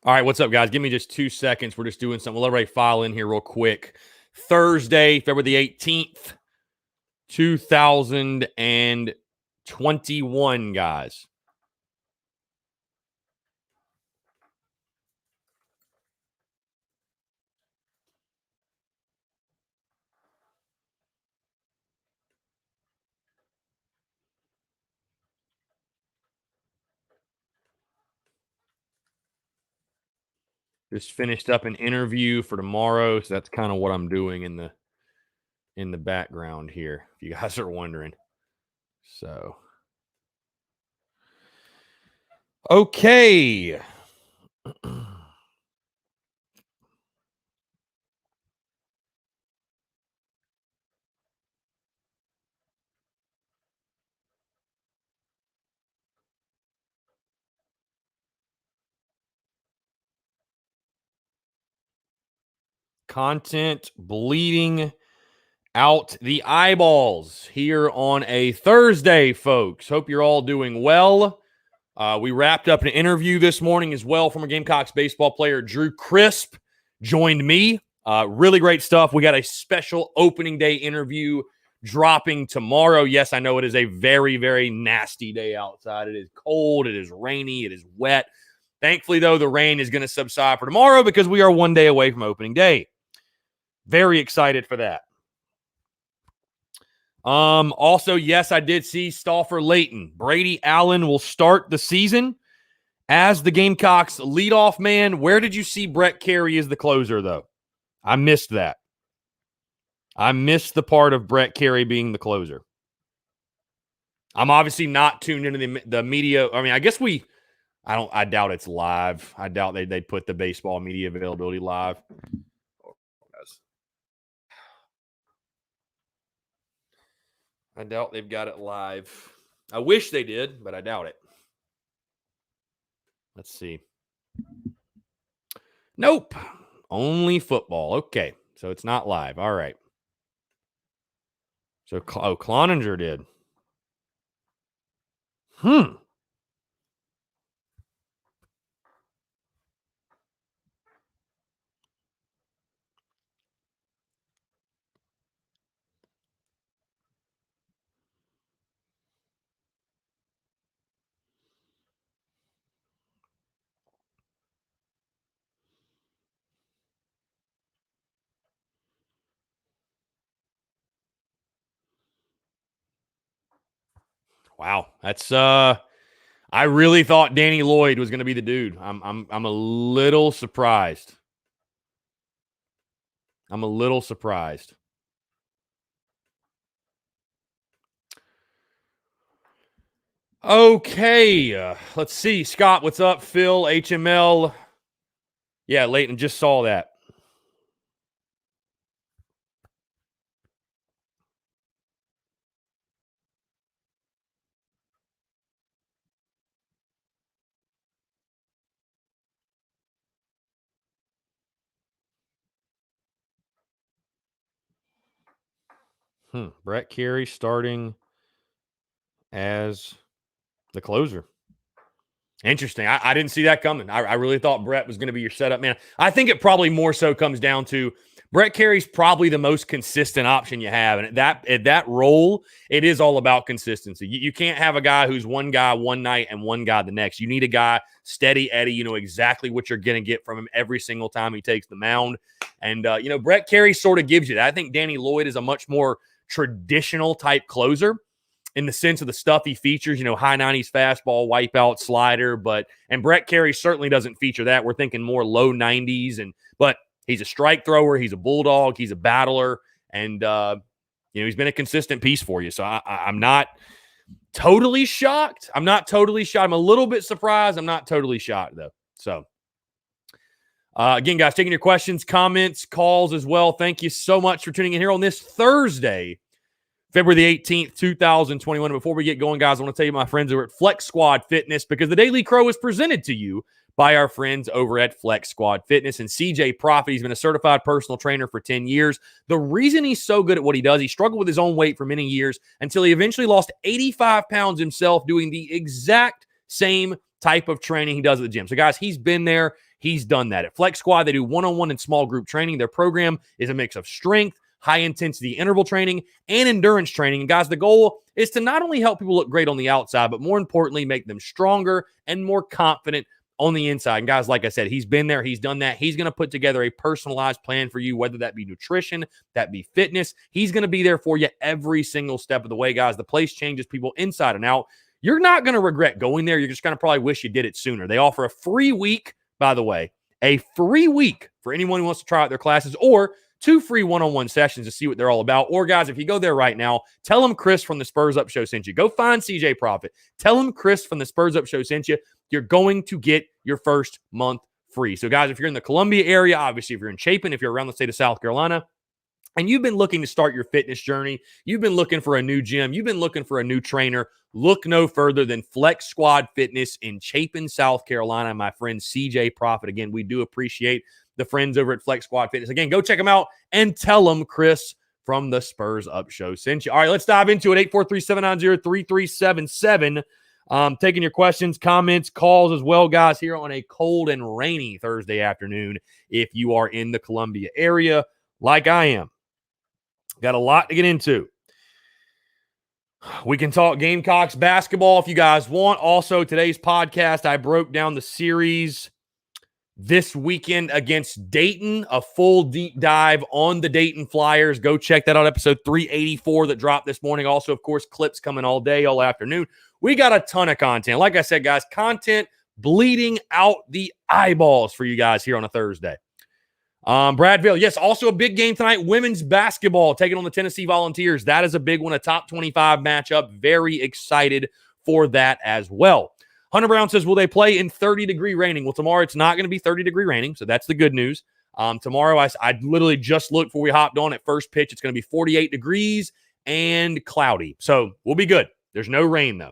All right, what's up, guys? Give me just 2 seconds. We're just doing something. We'll let everybody file in here real quick. Thursday, February the 18th, 2021, guys. Just finished up an interview for tomorrow, so that's kind of what I'm doing in the background here, if you guys are wondering. So, okay. Content bleeding out the eyeballs here on a Thursday, folks. Hope you're all doing well. We wrapped up an interview this morning as well from a Gamecocks baseball player. Drew Crisp joined me. Really great stuff. We got a special opening day interview dropping tomorrow. Yes, I know it is a very, very nasty day outside. It is cold. It is rainy. It is wet. Thankfully, though, the rain is going to subside for tomorrow because we are one day away from opening day. Very excited for that. Also, yes, I did see Stauffer Layton. Brady Allen will start the season as the Gamecocks leadoff man. Where did you see Brett Carey as the closer, though? I missed that. I missed the part of Brett Carey being the closer. I'm obviously not tuned into the media. I mean, I guess I doubt it's live. I doubt they put the baseball media availability live. I doubt they've got it live. I wish they did, but I doubt it. Let's see. Nope. Only football. Okay. So it's not live. All right. So, Cloninger did. Wow. That's I really thought Danny Lloyd was going to be the dude. I'm a little surprised. I'm a little surprised. Okay. Let's see. Scott, what's up? Phil, HML. Yeah, Leighton, just saw that. Brett Carey starting as the closer. Interesting. I didn't see that coming. I really thought Brett was going to be your setup man. I think it probably more so comes down to Brett Carey's probably the most consistent option you have. And at that role, it is all about consistency. You can't have a guy who's one guy one night and one guy the next. You need a guy steady Eddie. You know exactly what you're going to get from him every single time he takes the mound. And, Brett Carey sort of gives you that. I think Danny Lloyd is a much more traditional type closer in the sense of the stuff he features, high 90s fastball, wipeout, slider, and Brett Carey certainly doesn't feature that. We're thinking more low 90s, but he's a strike thrower, he's a bulldog, he's a battler, and he's been a consistent piece for you. So I'm not totally shocked. I'm not totally shocked. I'm a little bit surprised. I'm not totally shocked, though. So, again, guys, taking your questions, comments, calls as well. Thank you so much for tuning in here on this Thursday, February the 18th, 2021. Before we get going, guys, I want to tell you my friends over at Flex Squad Fitness, because the Daily Crow is presented to you by our friends over at Flex Squad Fitness. And CJ Prophet, he's been a certified personal trainer for 10 years. The reason he's so good at what he does, he struggled with his own weight for many years until he eventually lost 85 pounds himself doing the exact same type of training he does at the gym. So, guys, he's been there. He's done that. At Flex Squad, they do one-on-one and small group training. Their program is a mix of strength, high-intensity interval training, and endurance training. And, guys, the goal is to not only help people look great on the outside, but more importantly, make them stronger and more confident on the inside. And, guys, like I said, he's been there. He's done that. He's going to put together a personalized plan for you, whether that be nutrition, that be fitness. He's going to be there for you every single step of the way, guys. The place changes people inside and out. You're not going to regret going there. You're just going to probably wish you did it sooner. They offer a free week, by the way, a free week for anyone who wants to try out their classes, or 2 free one-on-one sessions to see what they're all about. Or, guys, if you go there right now, tell them Chris from the Spurs Up Show sent you. Go find CJ Prophet. Tell them Chris from the Spurs Up Show sent you. You're going to get your first month free. So, guys, if you're in the Columbia area, obviously, if you're in Chapin, if you're around the state of South Carolina, and you've been looking to start your fitness journey, you've been looking for a new gym, you've been looking for a new trainer, look no further than Flex Squad Fitness in Chapin, South Carolina. My friend CJ Prophet. Again, we do appreciate the friends over at Flex Squad Fitness. Again, go check them out and tell them Chris from the Spurs Up Show sent you. All right, let's dive into it. 843-790-3377. Taking your questions, comments, calls as well, guys, here on a cold and rainy Thursday afternoon if you are in the Columbia area like I am. Got a lot to get into. We can talk Gamecocks basketball if you guys want. Also, today's podcast, I broke down the series this weekend against Dayton, a full deep dive on the Dayton Flyers. Go check that out, episode 384 that dropped this morning. Also, of course, clips coming all day, all afternoon. We got a ton of content. Like I said, guys, content bleeding out the eyeballs for you guys here on a Thursday. Bradville, yes, also a big game tonight. Women's basketball taking on the Tennessee Volunteers. That is a big one, a top 25 matchup. Very excited for that as well. Hunter Brown says, will they play in 30-degree raining? Well, tomorrow it's not going to be 30-degree raining, so that's the good news. Tomorrow, I literally just looked before we hopped on at first pitch. It's going to be 48 degrees and cloudy, so we'll be good. There's no rain, though.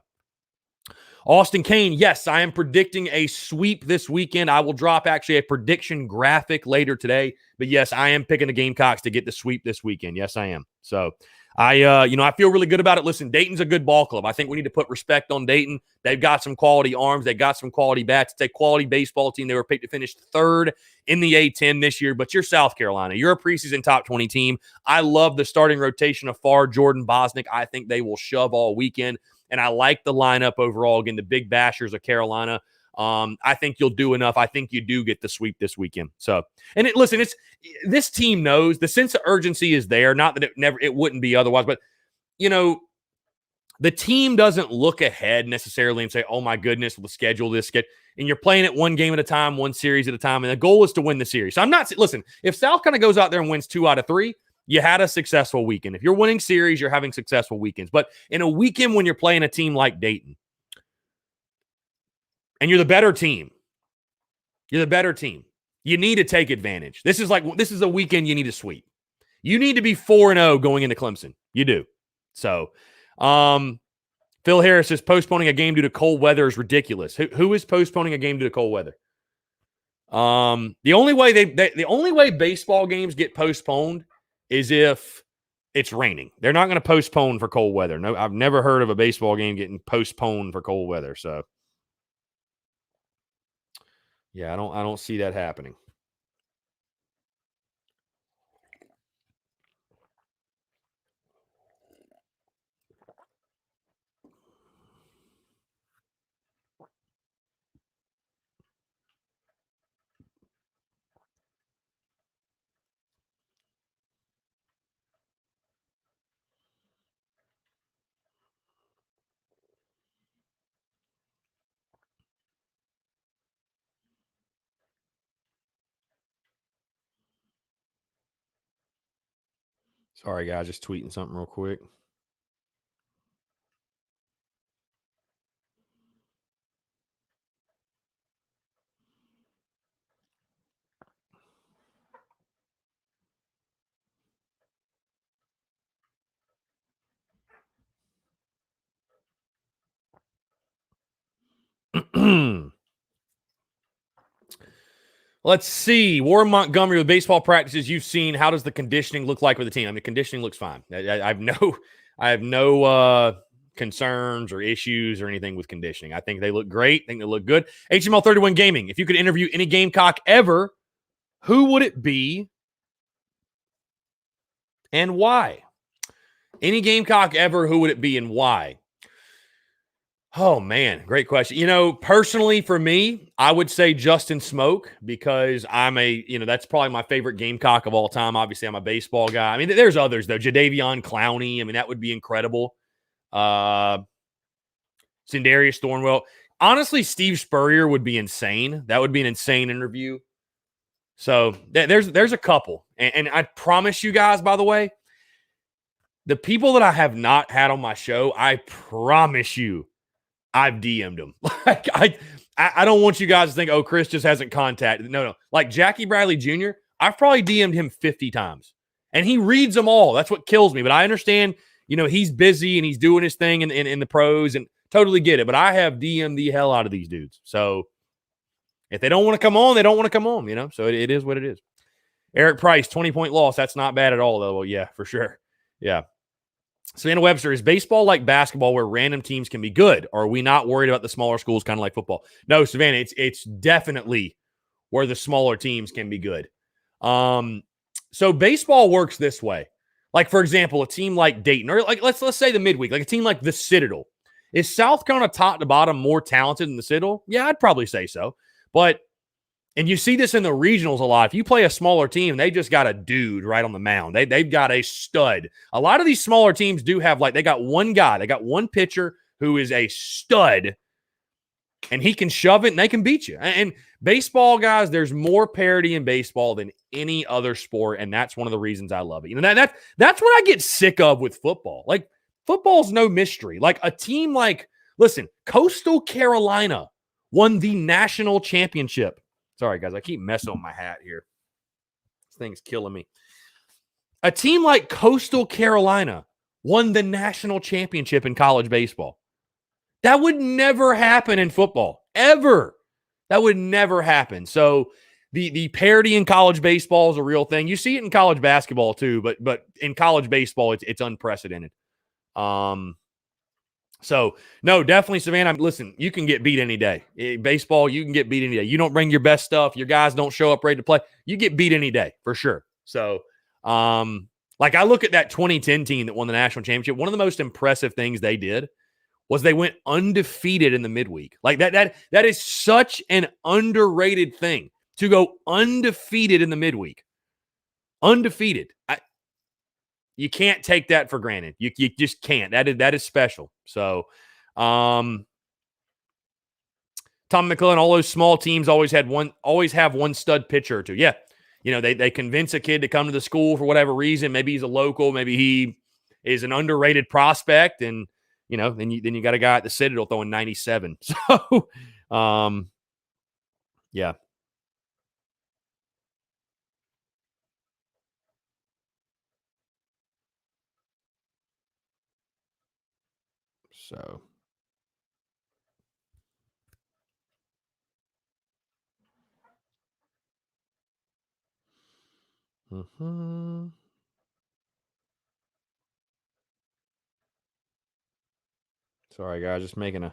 Austin Kane, yes, I am predicting a sweep this weekend. I will drop actually a prediction graphic later today. But yes, I am picking the Gamecocks to get the sweep this weekend. Yes, I am. So I feel really good about it. Listen, Dayton's a good ball club. I think we need to put respect on Dayton. They've got some quality arms. They've got some quality bats. It's a quality baseball team. They were picked to finish third in the A-10 this year, but you're South Carolina. You're a preseason top 20 team. I love the starting rotation of Farr, Jordan, Bosnick. I think they will shove all weekend. And I like the lineup overall. Again, the big bashers of Carolina. I think you'll do enough. I think you do get the sweep this weekend. So, and listen, this team knows the sense of urgency is there. Not that it wouldn't be otherwise, but the team doesn't look ahead necessarily and say, "Oh my goodness, we'll schedule this." And you're playing it one game at a time, one series at a time, and the goal is to win the series. So I'm not listen. If South kind of goes out there and wins 2 out of 3. You had a successful weekend. If you're winning series, you're having successful weekends. But in a weekend when you're playing a team like Dayton and you're the better team, you need to take advantage. This is a weekend you need to sweep. You need to be 4-0 going into Clemson. You do. So, Phil Harris is postponing a game due to cold weather is ridiculous. Who is postponing a game due to cold weather? The only way baseball games get postponed is if it's raining. They're not going to postpone for cold weather. No, I've never heard of a baseball game getting postponed for cold weather. So, yeah, I don't see that happening. Sorry, guys, just tweeting something real quick. Let's see. Warren Montgomery, with baseball practices you've seen, how does the conditioning look like with the team? I mean, conditioning looks fine. I have no concerns or issues or anything with conditioning. I think they look great. I think they look good. HML 31 Gaming. If you could interview any Gamecock ever, who would it be and why? Any Gamecock ever, who would it be and why? Oh, man, great question. Personally for me, I would say Justin Smoke, because that's probably my favorite Gamecock of all time. Obviously, I'm a baseball guy. I mean, there's others, though. Jadeveon Clowney. I mean, that would be incredible. Sindarius Thornwell. Honestly, Steve Spurrier would be insane. That would be an insane interview. So there's a couple. And I promise you guys, by the way, the people that I have not had on my show, I promise you, I've DM'd them. Like I don't want you guys to think, oh, Chris just hasn't contacted. No. Like Jackie Bradley Jr., I've probably DM'd him 50 times. And he reads them all. That's what kills me. But I understand, he's busy and he's doing his thing in the pros, and totally get it. But I have DM'd the hell out of these dudes. So if they don't want to come on, they don't want to come on, So it is what it is. Eric Price, 20-point loss. That's not bad at all, though. Well, yeah, for sure. Yeah. Savannah Webster, is baseball like basketball where random teams can be good? Or are we not worried about the smaller schools kind of like football? No, Savannah, it's definitely where the smaller teams can be good. So baseball works this way. Like, for example, a team like Dayton, or like let's say the midweek, like a team like the Citadel. Is South Carolina top to bottom more talented than the Citadel? Yeah, I'd probably say so. And you see this in the regionals a lot. If you play a smaller team, they just got a dude right on the mound. They've got a stud. A lot of these smaller teams do have, they got one guy. They got one pitcher who is a stud, and he can shove it, and they can beat you. And baseball, guys, there's more parity in baseball than any other sport, and that's one of the reasons I love it. That's what I get sick of with football. Like, football's no mystery. Like, a team listen, Coastal Carolina won the national championship. Sorry, guys, I keep messing with my hat here. This thing's killing me. A team like Coastal Carolina won the national championship in college baseball. That would never happen in football, ever. That would never happen. So the parity in college baseball is a real thing. You see it in college basketball too, but in college baseball, it's unprecedented. So, no, definitely, Savannah. Listen, you can get beat any day. Baseball, you can get beat any day. You don't bring your best stuff. Your guys don't show up ready to play. You get beat any day, for sure. So, I look at that 2010 team that won the national championship. One of the most impressive things they did was they went undefeated in the midweek. Like, that is such an underrated thing, to go undefeated in the midweek. Undefeated. You can't take that for granted. You just can't. That is special. So, Tom McClellan, all those small teams always have one stud pitcher or two. Yeah. They convince a kid to come to the school for whatever reason. Maybe he's a local. Maybe he is an underrated prospect. And, then you got a guy at the Citadel throwing 97. So, yeah. So, Sorry, guys, just about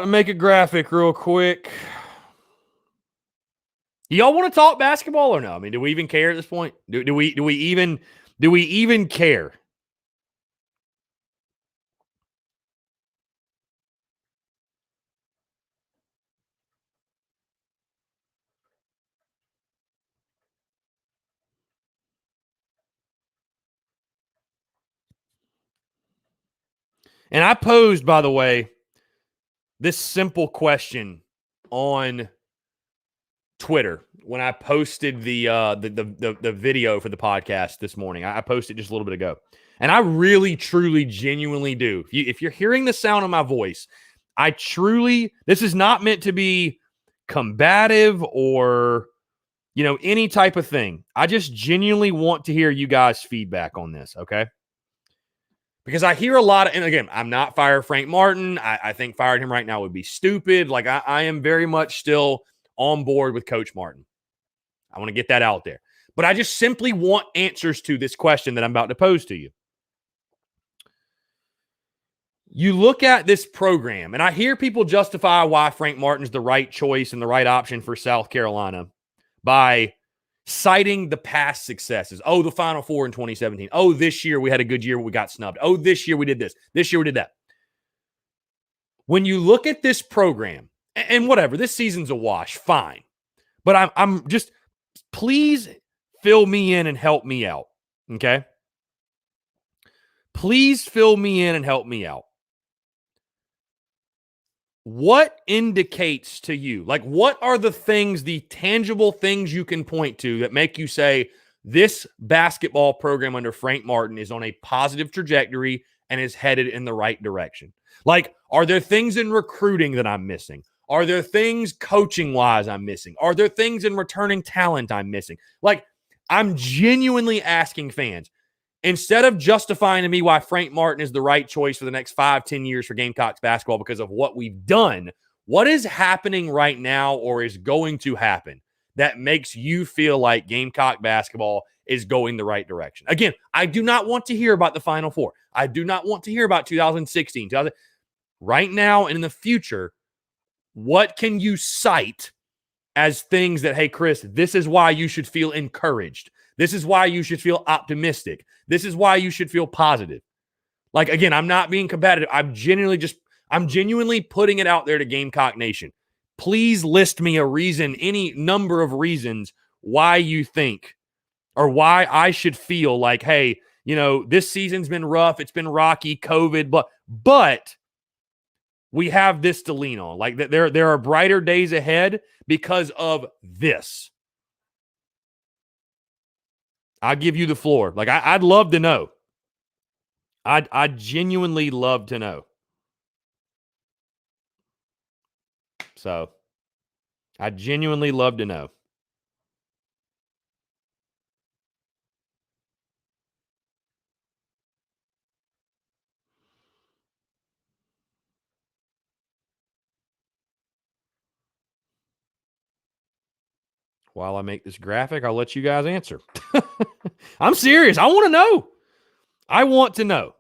to make a graphic real quick. Y'all want to talk basketball or no? I mean, do we even care at this point? Do we even care? And I posed, by the way, this simple question on Twitter when I posted the video for the podcast this morning. I posted just a little bit ago. And I really, truly, genuinely do. If you're hearing the sound of my voice, this is not meant to be combative or, any type of thing. I just genuinely want to hear you guys' feedback on this, okay? Because I hear a lot of, and again, I'm not fire Frank Martin. I think firing him right now would be stupid. Like I am very much still on board with Coach Martin. I want to get that out there. But I just simply want answers to this question that I'm about to pose to you. You look at this program, and I hear people justify why Frank Martin's the right choice and the right option for South Carolina by citing the past successes. Oh, the Final Four in 2017. Oh, this year we had a good year, we got snubbed. Oh, this year we did this. This year we did that. When you look at this program, and whatever, this season's a wash, fine. But I'm just, please fill me in and help me out, okay? Please fill me in and help me out. What indicates to you, like what are the things, the tangible things you can point to that make you say this basketball program under Frank Martin is on a positive trajectory and is headed in the right direction? Like, are there things in recruiting that I'm missing? Are there things coaching wise I'm missing? Are there things in returning talent I'm missing? Like, I'm genuinely asking fans, instead of justifying to me why Frank Martin is the right choice for the next 5-10 years for Gamecocks basketball because of what we've done, what is happening right now or is going to happen that makes you feel like Gamecock basketball is going the right direction? Again, I do not want to hear about the Final Four. I do not want to hear about 2016. Right now and in the future, what can you cite as things that, hey, Chris, this is why you should feel encouraged. This is why you should feel optimistic. This is why you should feel positive. Like, again, I'm not being competitive. I'm genuinely putting it out there to Gamecock Nation. Please list me a reason, any number of reasons why you think or why I should feel like, hey, you know, this season's been rough. It's been rocky, COVID, but we have this to lean on. Like there are brighter days ahead because of this. I'll give you the floor. Like I'd love to know. I'd genuinely love to know. So I genuinely love to know. While I make this graphic, I'll let you guys answer. I'm serious. I want to know. I want to know.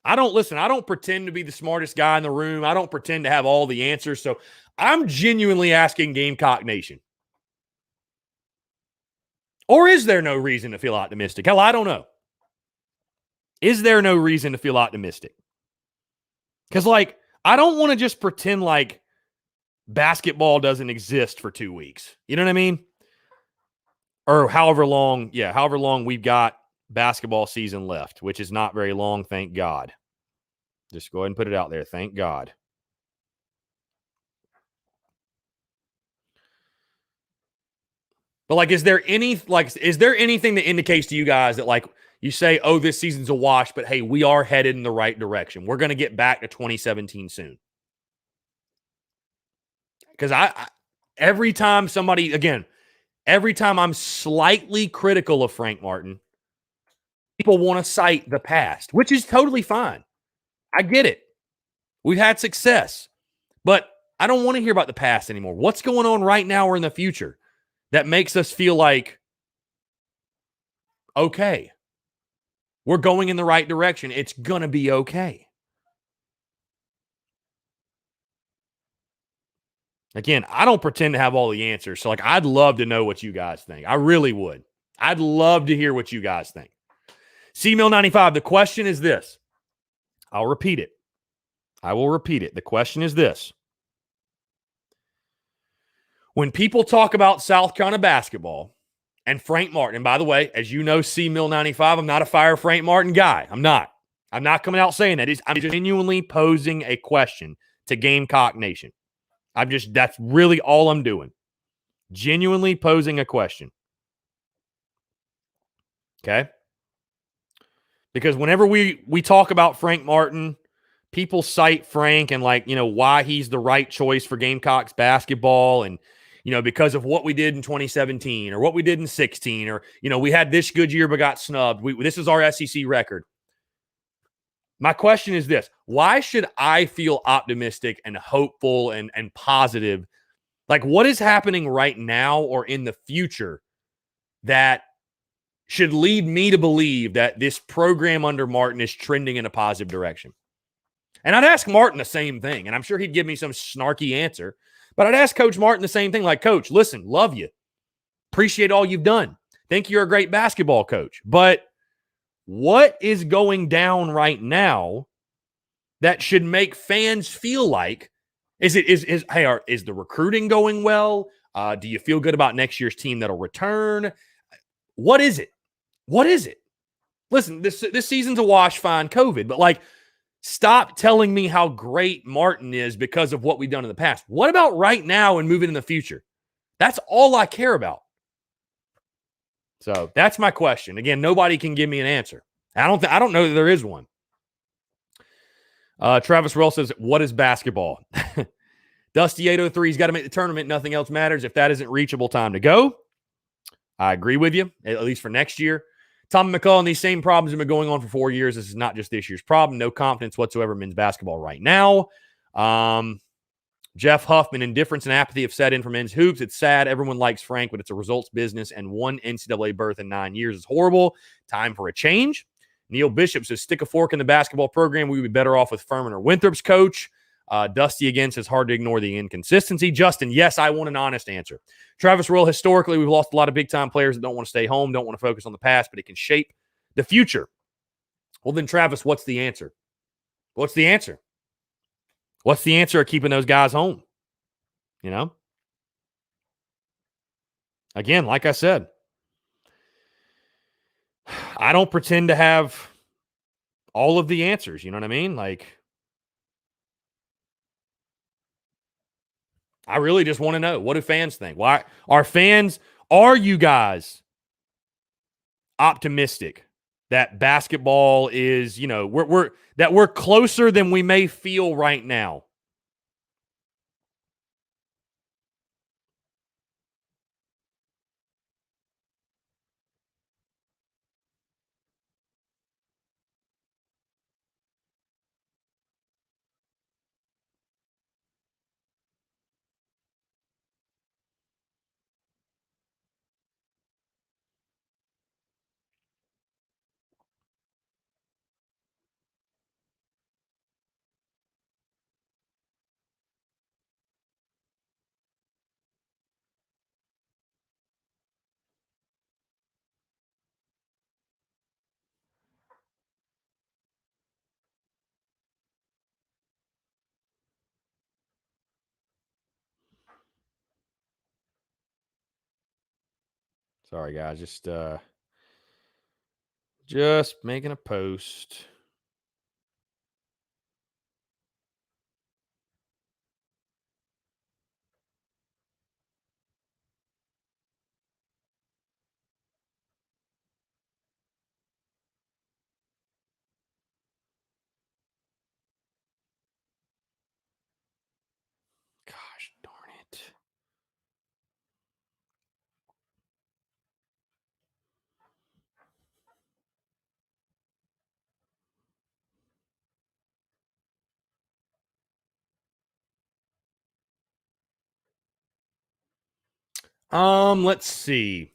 I don't pretend to be the smartest guy in the room. I don't pretend to have all the answers. So I'm genuinely asking Gamecock Nation. Or is there no reason to feel optimistic? Hell, I don't know. Is there no reason to feel optimistic? Because, like, I don't want to just pretend like basketball doesn't exist for 2 weeks. You know what I mean? Or however long we've got basketball season left, which is not very long, thank God. Just go ahead and put it out there. Thank God. But like, is there anything that indicates to you guys that, like, you say, oh, this season's a wash, but hey, we are headed in the right direction. We're going to get back to 2017 soon. Because every time I'm slightly critical of Frank Martin, people want to cite the past, which is totally fine. I get it. We've had success, but I don't want to hear about the past anymore. What's going on right now or in the future that makes us feel like, okay, we're going in the right direction. It's going to be okay. Again, I don't pretend to have all the answers. So, like, I'd love to know what you guys think. I really would. I'd love to hear what you guys think. CMill95, the question is this. I'll repeat it. I will repeat it. The question is this. When people talk about South Carolina basketball and Frank Martin, and by the way, as you know, CMill95, I'm not a fire Frank Martin guy. I'm not coming out saying that. I'm genuinely posing a question to Gamecock Nation. That's really all I'm doing. Genuinely posing a question. Okay? Because whenever we talk about Frank Martin, people cite Frank and, like, you know, why he's the right choice for Gamecocks basketball, and, you know, because of what we did in 2017 or what we did in 16, or, you know, we had this good year but got snubbed. This is our SEC record. My question is this: why should I feel optimistic and hopeful and positive? Like, what is happening right now or in the future that should lead me to believe that this program under Martin is trending in a positive direction? And I'd ask Martin the same thing, and I'm sure he'd give me some snarky answer. But I'd ask Coach Martin the same thing, like, Coach, listen, love you. Appreciate all you've done. Think you're a great basketball coach. But what is going down right now that should make fans feel like, is the recruiting going well? Do you feel good about next year's team that'll return? What is it? What is it? Listen, this season's a wash, fine, COVID, but like, stop telling me how great Martin is because of what we've done in the past. What about right now and moving in the future? That's all I care about. So that's my question. Again, nobody can give me an answer. I don't know that there is one. Travis Rull says, what is basketball? Dusty 803's got to make the tournament. Nothing else matters. If that isn't reachable, time to go. I agree with you, at least for next year. Tom McCullough, these same problems have been going on for 4 years. This is not just this year's problem. No confidence whatsoever in men's basketball right now. Jeff Huffman, indifference and apathy have set in for men's hoops. It's sad. Everyone likes Frank, but it's a results business, and one NCAA berth in 9 years is horrible. Time for a change. Neil Bishop says, stick a fork in the basketball program. We would be better off with Furman or Winthrop's coach. Dusty again says, hard to ignore the inconsistency. Justin, yes, I want an honest answer. Travis Rull, historically, we've lost a lot of big-time players that don't want to stay home, don't want to focus on the past, but it can shape the future. Well, then, Travis, what's the answer? What's the answer? What's the answer of keeping those guys home? You know? Again, like I said, I don't pretend to have all of the answers. You know what I mean? Like, I really just want to know, what do fans think? Why are you guys optimistic that basketball is, we're closer than we may feel right now? Sorry, guys, just making a post. Gosh darn it. Let's see.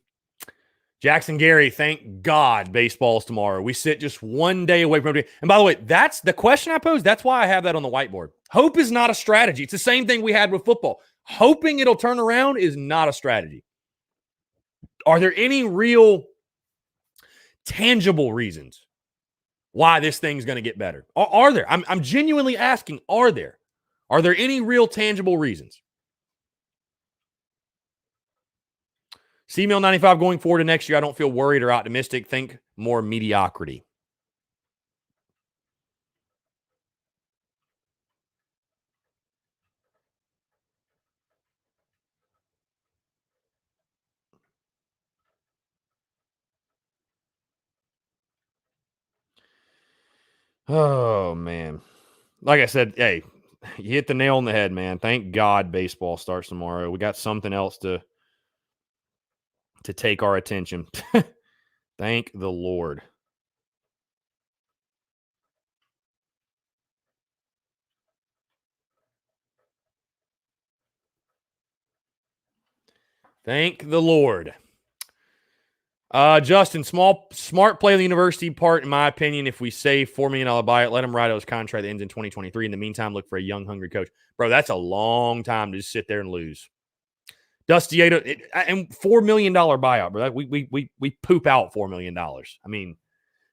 Jackson Gary, thank God baseball's tomorrow. We sit just one day away from it. And by the way, that's the question I posed. That's why I have that on the whiteboard. Hope is not a strategy. It's the same thing we had with football. Hoping it'll turn around is not a strategy. Are there any real tangible reasons why this thing's going to get better? Are there? I'm genuinely asking, are there? Are there any real tangible reasons? CML95 going forward to next year, I don't feel worried or optimistic. Think more mediocrity. Oh, man. Like I said, hey, you hit the nail on the head, man. Thank God baseball starts tomorrow. We got something else to take our attention. Thank the Lord. Thank the Lord. Justin, smart play on the university part, in my opinion. If we save $4 million buyout, let him ride out his contract that ends in 2023. In the meantime, look for a young, hungry coach. Bro, that's a long time to just sit there and lose. Dusty and $4 million buyout, bro. We poop out $4 million. I mean,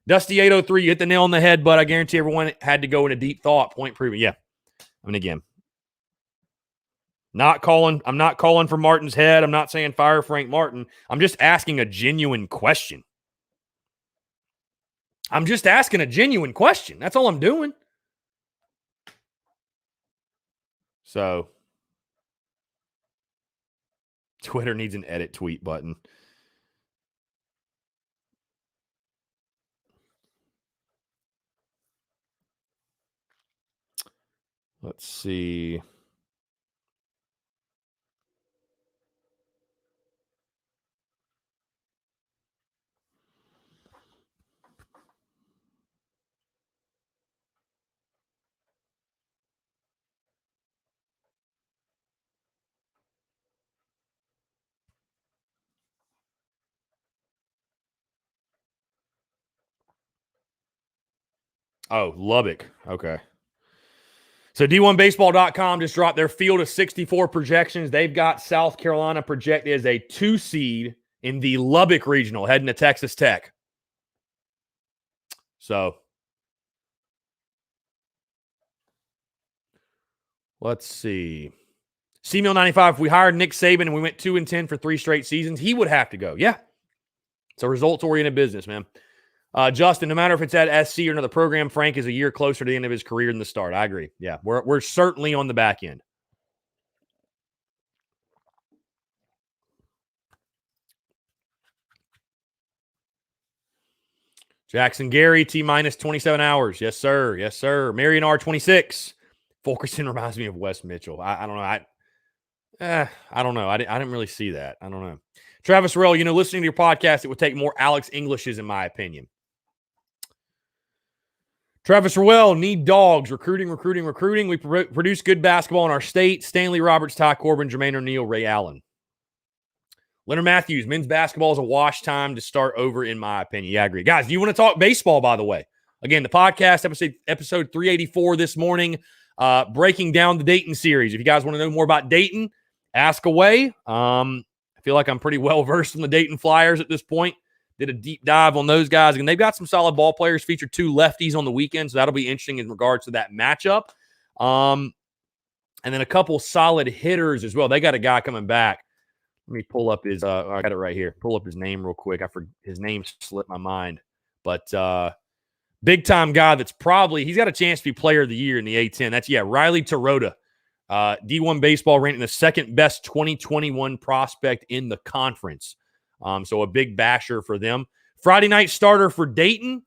Dusty 803, you hit the nail on the head, but I guarantee everyone had to go in a deep thought, point proven. Yeah. I mean, again, I'm not calling for Martin's head. I'm not saying fire Frank Martin. I'm just asking a genuine question. That's all I'm doing. So, Twitter needs an edit tweet button. Let's see. Oh, Lubbock. Okay. So D1Baseball.com just dropped their field of 64 projections. They've got South Carolina projected as a 2 seed in the Lubbock Regional, heading to Texas Tech. So let's see. C-Mill 95, if we hired Nick Saban and we went 2-10 for 3 straight seasons, he would have to go. Yeah. It's a results-oriented business, man. Justin, no matter if it's at SC or another program, Frank is a year closer to the end of his career than the start. I agree. Yeah, we're certainly on the back end. Jackson Gary, T-minus 27 hours. Yes, sir. Yes, sir. Marion R26. Fulkerson reminds me of Wes Mitchell. I don't know. I don't know. I didn't really see that. I don't know. Travis Rell, listening to your podcast, it would take more Alex Englishes, in my opinion. Travis Rowell, need dogs. Recruiting. We produce good basketball in our state. Stanley Roberts, Ty Corbin, Jermaine O'Neal, Ray Allen. Leonard Matthews, men's basketball is a wash time to start over, in my opinion. Yeah, I agree. Guys, do you want to talk baseball, by the way? Again, the podcast, episode 384 this morning, breaking down the Dayton series. If you guys want to know more about Dayton, ask away. I feel like I'm pretty well-versed in the Dayton Flyers at this point. Did a deep dive on those guys, and they've got some solid ball players. Featured 2 lefties on the weekend, so that'll be interesting in regards to that matchup. And then a couple solid hitters as well. They got a guy coming back. Let me pull up his I got it right here. Pull up his name real quick. His name slipped my mind. But big-time guy that's he's got a chance to be player of the year in the A-10. That's, Riley Tarota. D1 Baseball ranked the second best 2021 prospect in the conference. So a big basher for them. Friday night starter for Dayton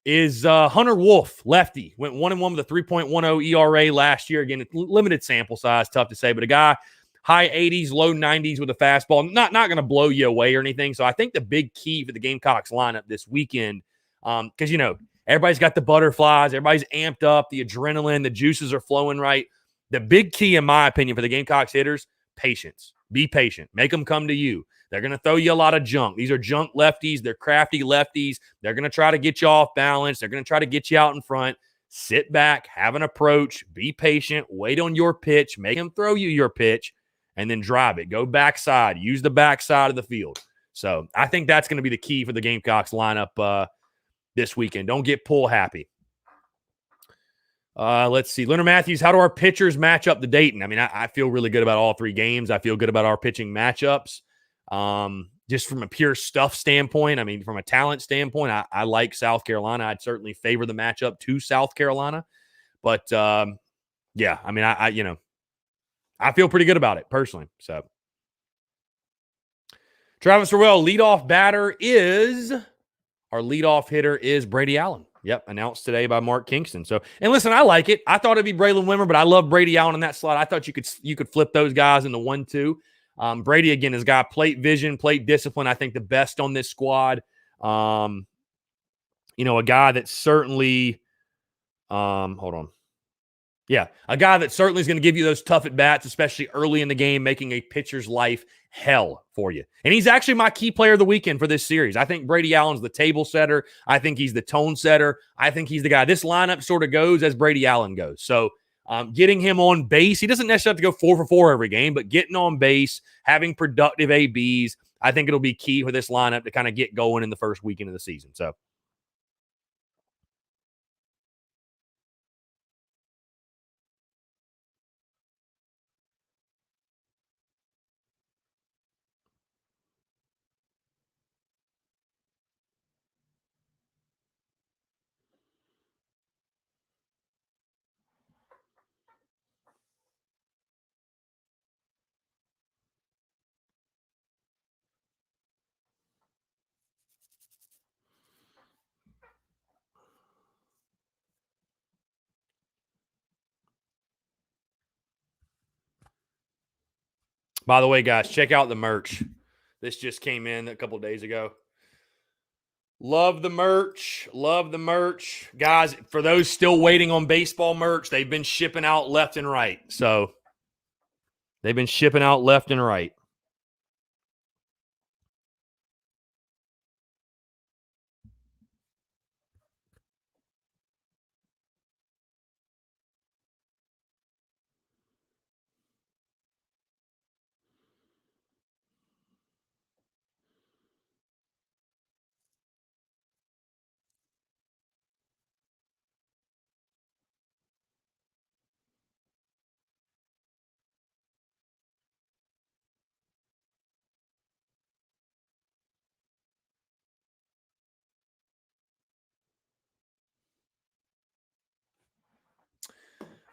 is Hunter Wolf, lefty. Went 1-1 with a 3.10 ERA last year. Again, it's limited sample size, tough to say, but a guy high 80s, low 90s with a fastball. Not going to blow you away or anything. So I think the big key for the Gamecocks lineup this weekend, because, everybody's got the butterflies. Everybody's amped up. The adrenaline, the juices are flowing right. The big key, in my opinion, for the Gamecocks hitters, patience. Be patient. Make them come to you. They're going to throw you a lot of junk. These are junk lefties. They're crafty lefties. They're going to try to get you off balance. They're going to try to get you out in front. Sit back, have an approach, be patient, wait on your pitch, make them throw you your pitch, and then drive it. Go backside. Use the backside of the field. So I think that's going to be the key for the Gamecocks lineup this weekend. Don't get pull happy. Let's see. Leonard Matthews, how do our pitchers match up to Dayton? I mean, I feel really good about all 3 games. I feel good about our pitching matchups. Just from a pure stuff standpoint, I mean, from a talent standpoint, I like South Carolina. I'd certainly favor the matchup to South Carolina. But, yeah, I mean, I feel pretty good about it personally. So, Travis Rowell, leadoff hitter is Brady Allen. Yep, announced today by Mark Kingston. So, and listen, I like it. I thought it'd be Braylon Wimmer, but I love Brady Allen in that slot. I thought you could flip those guys in the 1-2. Brady, again, has got plate vision, plate discipline. I think the best on this squad. A guy that certainly, hold on. Yeah, a guy that certainly is going to give you those tough at-bats, especially early in the game, making a pitcher's life hell for you. And he's actually my key player of the weekend for this series. I think Brady Allen's the table setter. I think he's the tone setter. I think he's the guy. This lineup sort of goes as Brady Allen goes. So getting him on base, he doesn't necessarily have to go 4 for 4 every game, but getting on base, having productive ABs, I think it'll be key for this lineup to kind of get going in the first weekend of the season. So, by the way, guys, check out the merch. This just came in a couple days ago. Love the merch. Love the merch. Guys, for those still waiting on baseball merch, they've been shipping out left and right. So they've been shipping out left and right.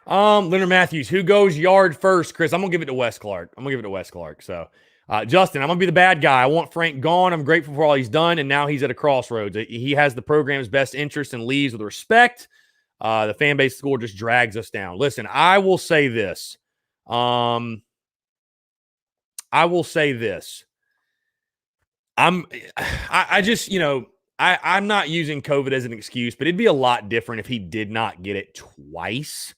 Leonard Matthews, who goes yard first? Chris, I'm gonna give it to Wes Clark. So, Justin, I'm gonna be the bad guy. I want Frank gone. I'm grateful for all he's done, and now he's at a crossroads. He has the program's best interest and leaves with respect. The fan base score just drags us down. Listen, I will say this. I just, I'm not using COVID as an excuse, but it'd be a lot different if he did not get it twice.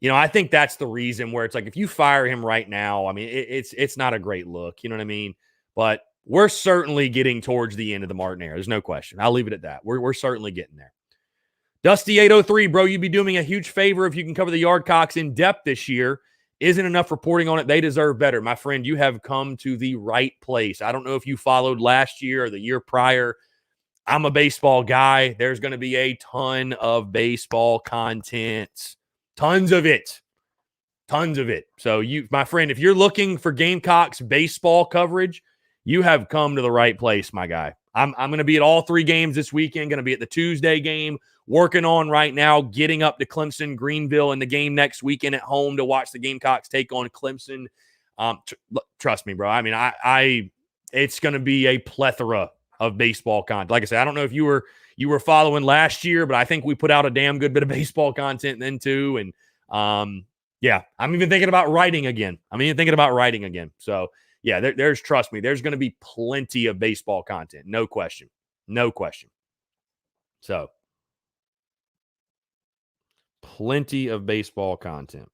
I think that's the reason where it's like if you fire him right now, I mean, it's not a great look. You know what I mean? But we're certainly getting towards the end of the Martin era. There's no question. I'll leave it at that. We're certainly getting there. Dusty 803, bro, you'd be doing a huge favor if you can cover the Yardcocks in depth this year. Isn't enough reporting on it. They deserve better. My friend, you have come to the right place. I don't know if you followed last year or the year prior. I'm a baseball guy. There's going to be a ton of baseball content. Tons of it. So my friend, if you're looking for Gamecocks baseball coverage, you have come to the right place, my guy. I'm going to be at all 3 games this weekend. Going to be at the Tuesday game, working on right now, getting up to Clemson, Greenville, and the game next weekend at home to watch the Gamecocks take on Clemson. Trust me, bro. I mean, it's going to be a plethora of baseball content. Like I said, I don't know if you were following last year, but I think we put out a damn good bit of baseball content then too. And yeah, I'm even thinking about writing again. So yeah, trust me, there's going to be plenty of baseball content. No question. So plenty of baseball content.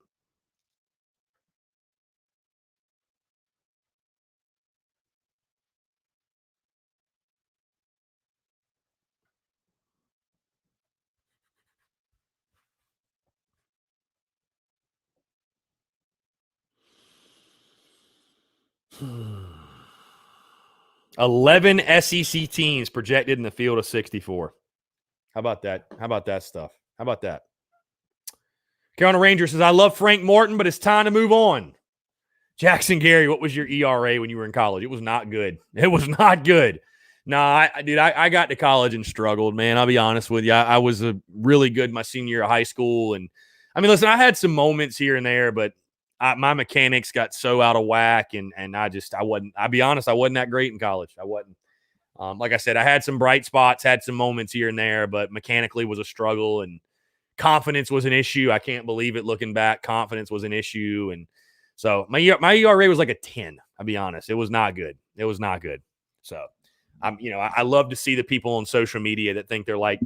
Hmm. 11 SEC teams projected in the field of 64. How about that? How about that stuff? How about that? Carolina Ranger says, I love Frank Morton, but it's time to move on. Jackson Gary, what was your ERA when you were in college? It was not good. Nah, I got to college and struggled, man. I'll be honest with you. I was really good my senior year of high school. And I mean, listen, I had some moments here and there, but my mechanics got so out of whack. And I'll be honest, I wasn't that great in college. I wasn't. Like I said, I had some bright spots, had some moments here and there, but mechanically was a struggle. And confidence was an issue. I can't believe it looking back. Confidence was an issue. And so my ERA was like a 10. I'll be honest. It was not good. So I love to see the people on social media that think they're like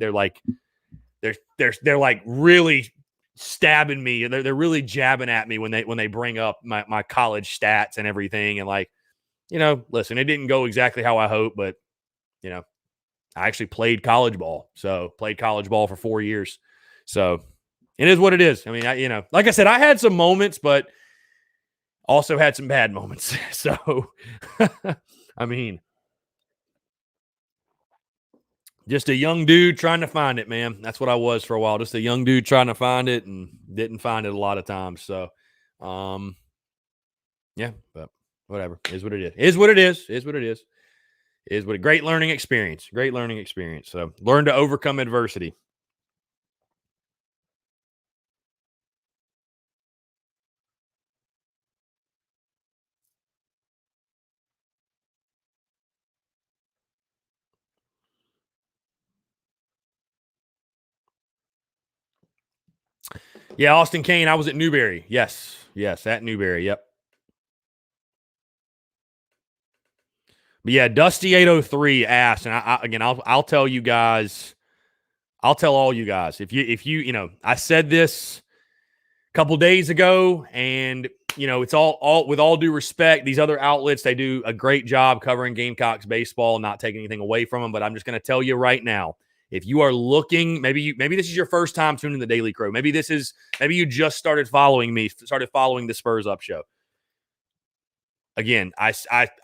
really stabbing me. They're really jabbing at me when they bring up my college stats and everything. And like, listen, it didn't go exactly how I hoped, but, I actually played college ball. So played college ball for 4 years. So it is what it is. I mean, like I said, I had some moments, but also had some bad moments. So, I mean, just a young dude trying to find it, man. That's what I was for a while. Just a young dude trying to find it and didn't find it a lot of times. So, yeah, but whatever. Is what it is. Is what it is. Is what it is. Is what a great learning experience. Great learning experience. So learn to overcome adversity. Yeah, Austin Kane. I was at Newberry. Yes. Yes, at Newberry. Yep. But yeah, Dusty803 asked, and I'll tell you guys, I'll tell all you guys, if you, I said this a couple days ago, and it's all with all due respect, these other outlets, they do a great job covering Gamecocks baseball, not taking anything away from them. But I'm just going to tell you right now, if you are looking, maybe this is your first time tuning in the Daily Crow. Maybe you just started following the Spurs Up show. Again, I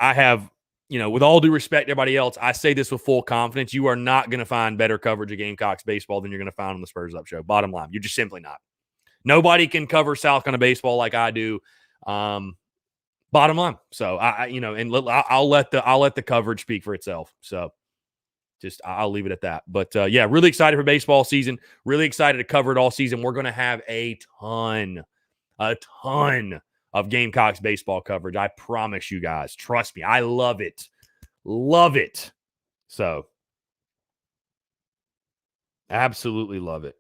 have, with all due respect to everybody else, I say this with full confidence. You are not going to find better coverage of Gamecocks baseball than you're going to find on the Spurs Up show. Bottom line, you're just simply not. Nobody can cover South Carolina baseball like I do. Bottom line. So I'll let the coverage speak for itself. So I'll leave it at that. But yeah, really excited for baseball season. Really excited to cover it all season. We're going to have a ton of Gamecocks baseball coverage. I promise you guys. Trust me. I love it. Love it. So absolutely love it.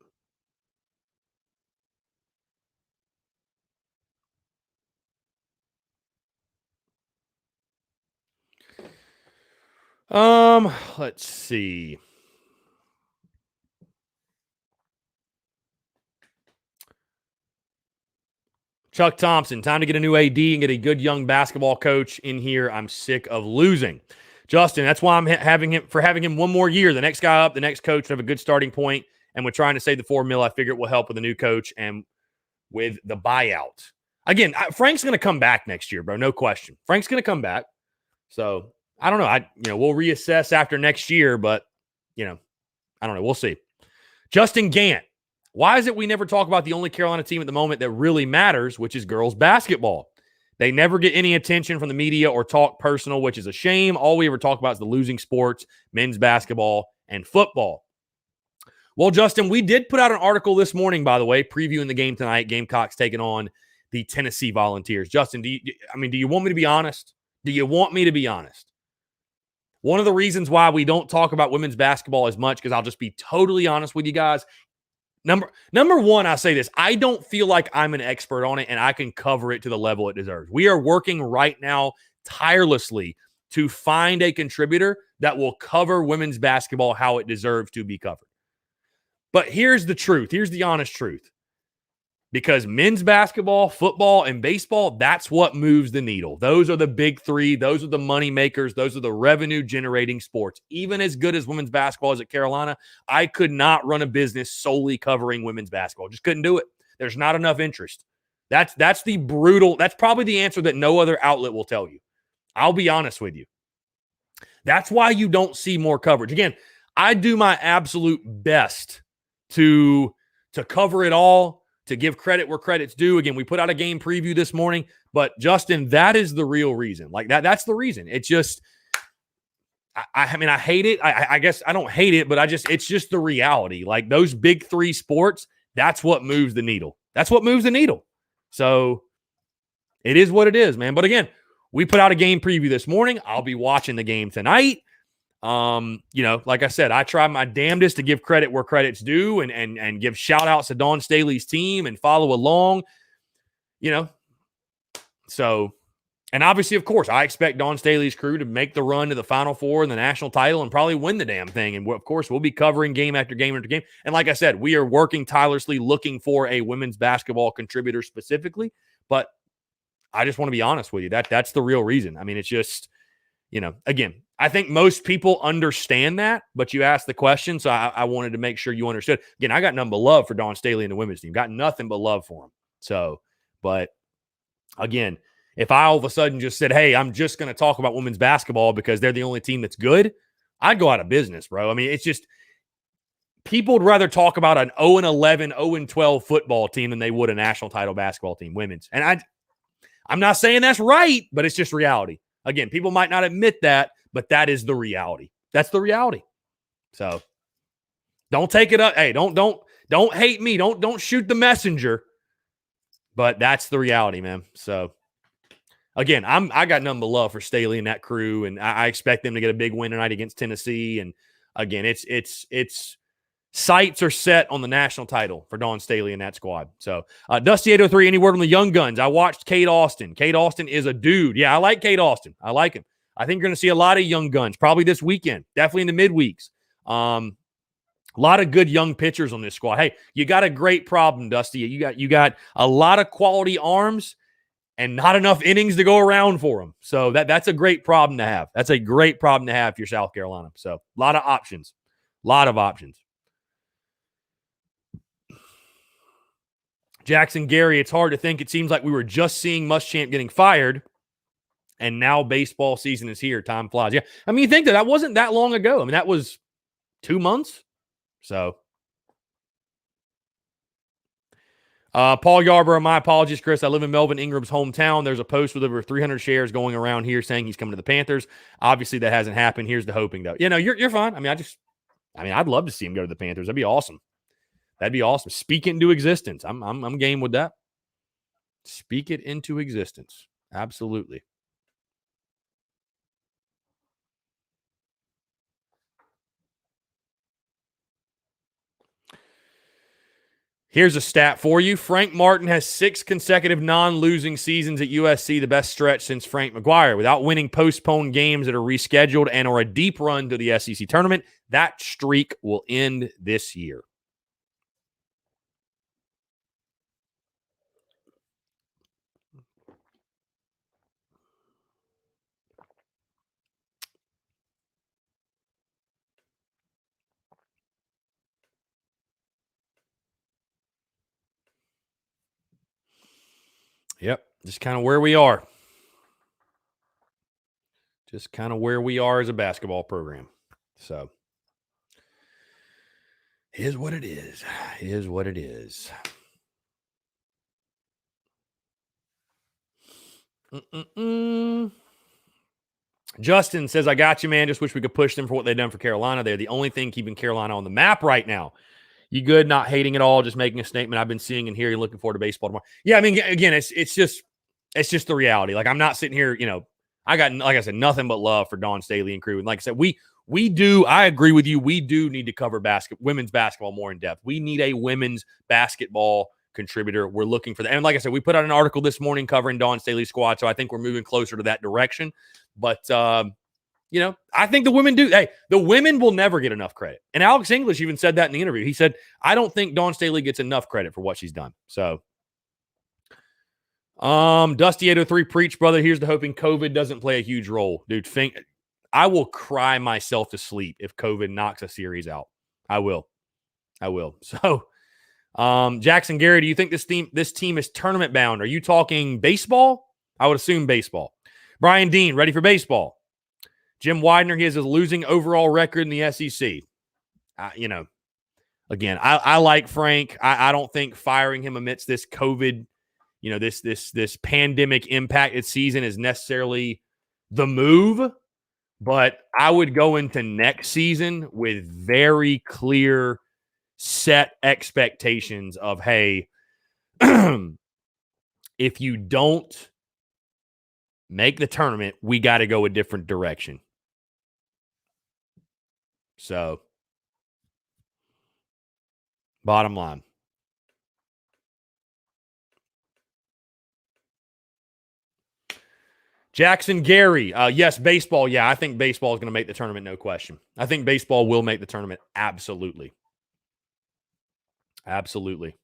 Let's see. Chuck Thompson, time to get a new AD and get a good young basketball coach in here. I'm sick of losing. Justin, that's why I'm having him one more year. The next guy up, the next coach, have a good starting point. And we're trying to save the $4 million. I figure it will help with a new coach and with the buyout. Again, Frank's going to come back next year, bro. No question. Frank's going to come back. So I don't know. We'll reassess after next year, but I don't know. We'll see. Justin Gant. Why is it we never talk about the only Carolina team at the moment that really matters, which is girls basketball? They never get any attention from the media or talk personal, which is a shame. All we ever talk about is the losing sports, men's basketball, and football. Well, Justin, we did put out an article this morning, by the way, previewing the game tonight. Gamecocks taking on the Tennessee Volunteers. Justin, do you want me to be honest? Do you want me to be honest? One of the reasons why we don't talk about women's basketball as much, because I'll just be totally honest with you guys. Number one, I say this. I don't feel like I'm an expert on it and I can cover it to the level it deserves. We are working right now tirelessly to find a contributor that will cover women's basketball how it deserves to be covered. But here's the truth. Here's the honest truth. Because men's basketball, football, and baseball, that's what moves the needle. Those are the big three. Those are the money makers. Those are the revenue-generating sports. Even as good as women's basketball is at Carolina, I could not run a business solely covering women's basketball. Just couldn't do it. There's not enough interest. That's probably the answer that no other outlet will tell you. I'll be honest with you. That's why you don't see more coverage. Again, I do my absolute best to cover it all, to give credit where credit's due. Again, we put out a game preview this morning, but Justin, that is the real reason. Like that's the reason. It's just, I hate it. I guess I don't hate it, but it's just the reality. Like those big three sports, that's what moves the needle. That's what moves the needle. So it is what it is, man. But again, we put out a game preview this morning. I'll be watching the game tonight. Like I said, I try my damnedest to give credit where credit's due and give shout outs to Dawn Staley's team and follow along, So, and obviously, of course, I expect Dawn Staley's crew to make the run to the Final Four and the national title and probably win the damn thing. And of course, we'll be covering game after game after game. And like I said, we are working tirelessly looking for a women's basketball contributor specifically. But I just want to be honest with you. That's the real reason. I mean, it's just, again, I think most people understand that, but you asked the question, so I wanted to make sure you understood. Again, I got nothing but love for Dawn Staley and the women's team. Got nothing but love for them. So, but again, if I all of a sudden just said, hey, I'm just going to talk about women's basketball because they're the only team that's good, I'd go out of business, bro. I mean, it's just people would rather talk about an 0-11, 0-12 football team than they would a national title basketball team, women's. And I'm not saying that's right, but it's just reality. Again, people might not admit that, but that is the reality. That's the reality. So don't take it up. Hey, don't hate me. Don't shoot the messenger. But that's the reality, man. So again, I got nothing but love for Staley and that crew, and I expect them to get a big win tonight against Tennessee. And again, it's sights are set on the national title for Dawn Staley and that squad. So, Dusty803, any word on the young guns? I watched Kate Austin. Kate Austin is a dude. Yeah, I like Kate Austin. I like him. I think you're going to see a lot of young guns probably this weekend, definitely in the midweeks. A lot of good young pitchers on this squad. Hey, you got a great problem, Dusty. You got a lot of quality arms and not enough innings to go around for them. So that's a great problem to have. That's a great problem to have if you're South Carolina. So a lot of options. A lot of options. Jackson Gary, it's hard to think. It seems like we were just seeing Muschamp getting fired, and now baseball season is here. Time flies. Yeah, I mean, you think that wasn't that long ago. I mean, that was 2 months. So, Paul Yarborough, my apologies, Chris. I live in Melvin Ingram's hometown. There's a post with over 300 shares going around here saying he's coming to the Panthers. Obviously, that hasn't happened. Here's the hoping, though. You're fine. I mean, I'd love to see him go to the Panthers. That'd be awesome. That'd be awesome. Speak it into existence. I'm game with that. Speak it into existence. Absolutely. Here's a stat for you. Frank Martin has 6 consecutive non-losing seasons at USC, the best stretch since Frank McGuire. Without winning postponed games that are rescheduled and or a deep run to the SEC tournament, that streak will end this year. Yep, just kind of where we are. Just kind of where we are as a basketball program. So, it is what it is. It is what it is. Justin says, I got you, man. Just wish we could push them for what they've done for Carolina. They're the only thing keeping Carolina on the map right now. You good? Not hating at all. Just making a statement I've been seeing and hearing. Looking forward to baseball tomorrow. Yeah, I mean, again, it's just the reality. Like, I'm not sitting here, I got, like I said, nothing but love for Dawn Staley and crew. And like I said, we do, I agree with you. We do need to cover women's basketball more in depth. We need a women's basketball contributor. We're looking for that. And like I said, we put out an article this morning covering Dawn Staley's squad. So I think we're moving closer to that direction. But, I think the women do. Hey, the women will never get enough credit. And Alex English even said that in the interview. He said, I don't think Dawn Staley gets enough credit for what she's done. So, Dusty803, preach, brother. Here's the hoping COVID doesn't play a huge role. Dude, I will cry myself to sleep if COVID knocks a series out. I will. So, Jackson Gary, do you think this team is tournament bound? Are you talking baseball? I would assume baseball. Brian Dean, ready for baseball. Jim Widener, he has a losing overall record in the SEC. Again, I like Frank. I don't think firing him amidst this COVID, this pandemic impacted season is necessarily the move. But I would go into next season with very clear set expectations of, hey, if you don't make the tournament, we got to go a different direction. So, bottom line. Jackson Gary, yes, baseball. Yeah, I think baseball is going to make the tournament, no question. I think baseball will make the tournament, absolutely. Absolutely.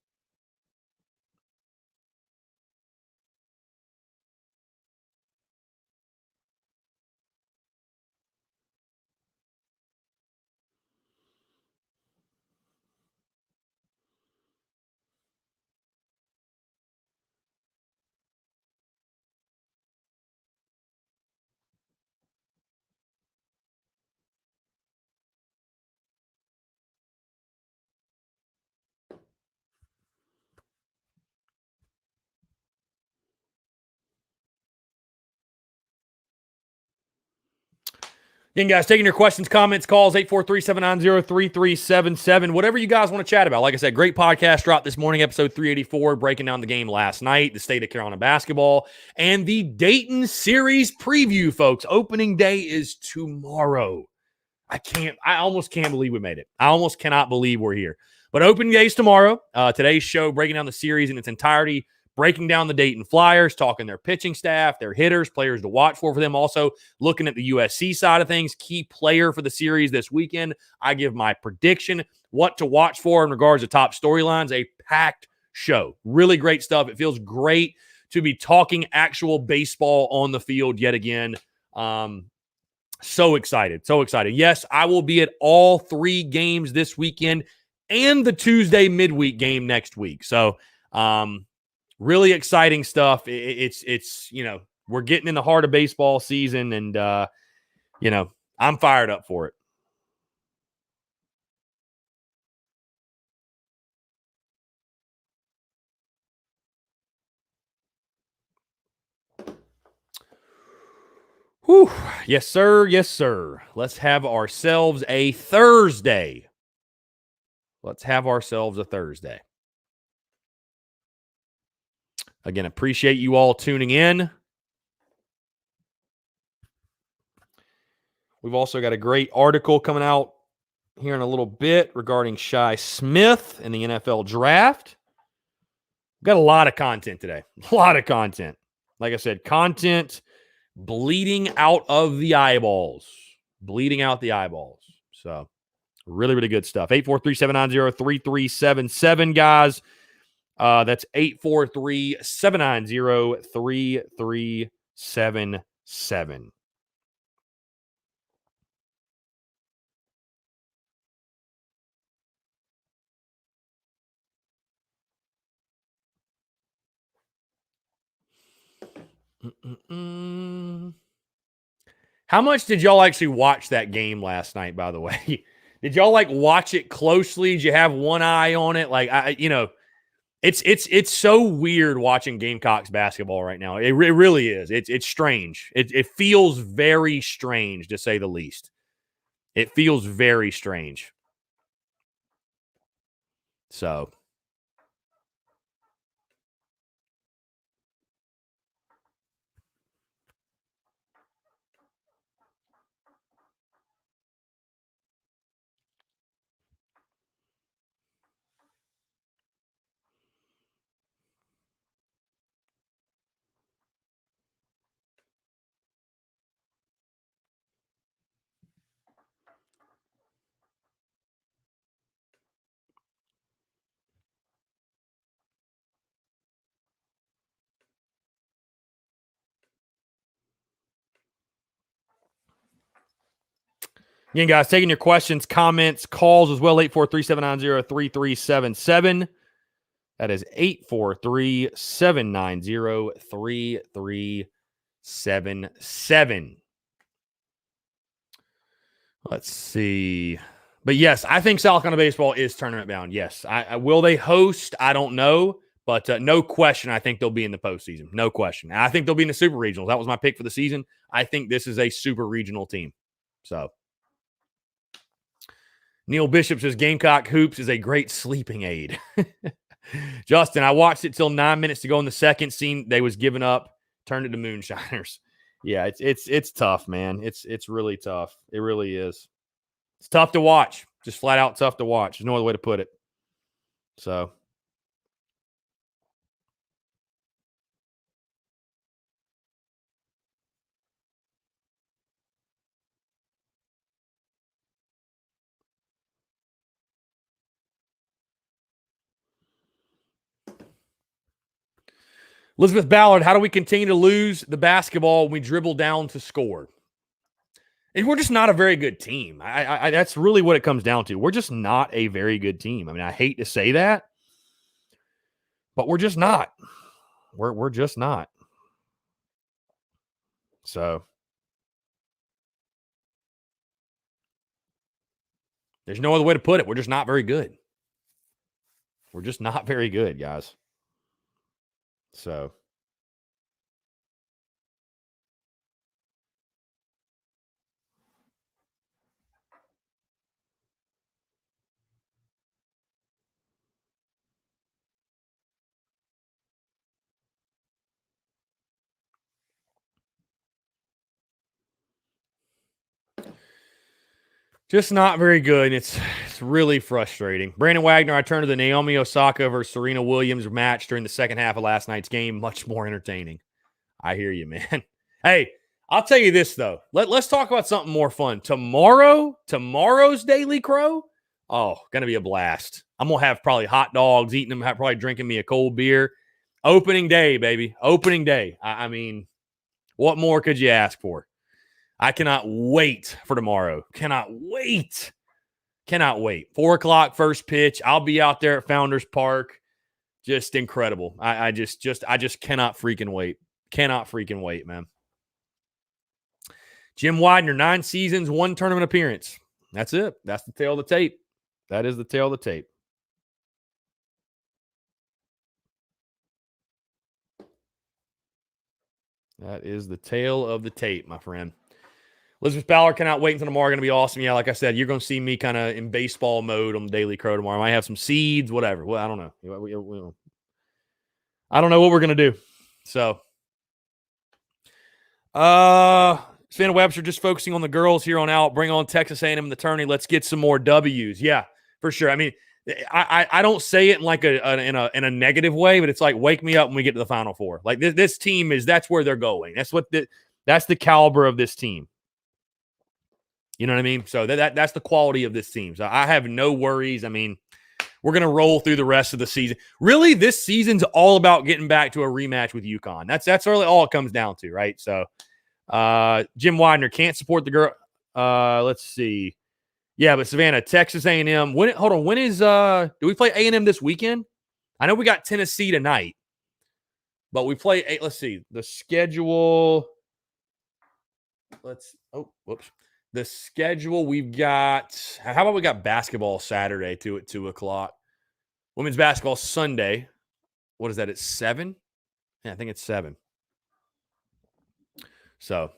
Again, guys, taking your questions, comments, calls, 843-790-3377, whatever you guys want to chat about. Like I said, great podcast drop this morning, episode 384, breaking down the game last night, the state of Carolina basketball, and the Dayton series preview, folks. Opening day is tomorrow. I almost can't believe we made it. I almost cannot believe we're here. But opening day is tomorrow. Today's show, breaking down the series in its entirety, breaking down the Dayton Flyers, talking their pitching staff, their hitters, players to watch for them. Also looking at the USC side of things, key player for the series this weekend. I give my prediction, what to watch for in regards to top storylines. A packed show. Really great stuff. It feels great to be talking actual baseball on the field yet again. So excited. So excited. Yes, I will be at all 3 games this weekend and the Tuesday midweek game next week. So, really exciting stuff. It's we're getting in the heart of baseball season, and I'm fired up for it. Whew. Yes, sir. Yes, sir. Let's have ourselves a Thursday. Again, appreciate you all tuning in. We've also got a great article coming out here in a little bit regarding Shi Smith and the NFL draft. We've got a lot of content today. A lot of content. Like I said, content bleeding out of the eyeballs. So, really, really good stuff. 843-790-3377, guys. That's 843-790-3377. How much did y'all actually watch that game last night, by the way? Did y'all watch it closely? Did you have one eye on it? It's so weird watching Gamecocks basketball right now. It really is. It's strange. It feels very strange, to say the least. It feels very strange. So, again, guys, taking your questions, comments, calls as well. 843-790-3377. That is 843-790-3377. Let's see. But yes, I think South Carolina baseball is tournament bound. Yes. I will they host? I don't know. But no question, I think they'll be in the postseason. No question. I think they'll be in the super regionals. That was my pick for the season. I think this is a super regional team. So, Neil Bishop says Gamecock Hoops is a great sleeping aid. Justin, I watched it till 9 minutes to go in the second. Scene they was giving up, turned it to moonshiners. Yeah, it's tough, man. It's really tough. It really is. It's tough to watch. Just flat out tough to watch. There's no other way to put it. So, Elizabeth Ballard, how do we continue to lose the basketball when we dribble down to score? And we're just not a very good team. I that's really what it comes down to. We're just not a very good team. I mean, I hate to say that, but we're just not. We're just not. So, there's no other way to put it. We're just not very good. We're just not very good, guys. So, Just not very good. It's really frustrating. Brandon Wagner, I turned to the Naomi Osaka versus Serena Williams match during the second half of last night's game. Much more entertaining. I hear you, man. Hey, I'll tell you this, though. Let's talk about something more fun. Tomorrow's Daily Crow, oh, going to be a blast. I'm going to have probably hot dogs, eating them, probably drinking me a cold beer. Opening day, baby. Opening day. I mean, what more could you ask for? I cannot wait for tomorrow. Cannot wait. 4 o'clock first pitch. I'll be out there at Founders Park. Just incredible. I just cannot freaking wait. Cannot freaking wait, man. Jim Widener, 9 seasons, 1 tournament appearance. That's it. That's the tail of the tape. That is the tail of the tape. That is the tail of the tape, my friend. Elizabeth Ballard cannot wait until tomorrow. Going to be awesome. Yeah, like I said, you're going to see me kind of in baseball mode on the Daily Crow tomorrow. I might have some seeds, whatever. Well, I don't know. I don't know what we're going to do. So, Savannah Webster just focusing on the girls here on out. Bring on Texas A&M and the tourney. Let's get some more W's. Yeah, for sure. I mean, I don't say it in like in a negative way, but it's like wake me up when we get to the Final Four. Like this team that's where they're going. That's the caliber of this team. You know what I mean? So that's the quality of this team. So I have no worries. I mean, we're going to roll through the rest of the season. Really, this season's all about getting back to a rematch with UConn. That's really all it comes down to, right? So Jim Widener can't support the girl. Let's see. Yeah, but Savannah, Texas A&M. When is do we play A&M this weekend? I know we got Tennessee tonight, but we play. Let's see the schedule. The schedule we've got. How about we got basketball Saturday at 2:00? Women's basketball Sunday. What is that? It's 7. Yeah, I think it's 7. So.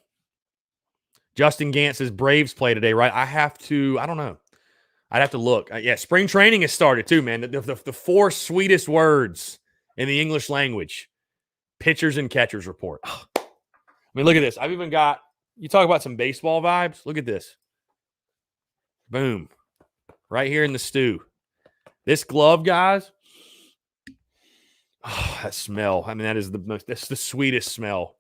Justin Gant says Braves play today, right? I don't know. I'd have to look. Yeah, spring training has started too, man. The 4 sweetest words in the English language. Pitchers and catchers report. I mean, look at this. I've even got, you talk about some baseball vibes. Look at this. Boom. Right here in the stew. This glove, guys. Oh, that smell. I mean, that's the sweetest smell.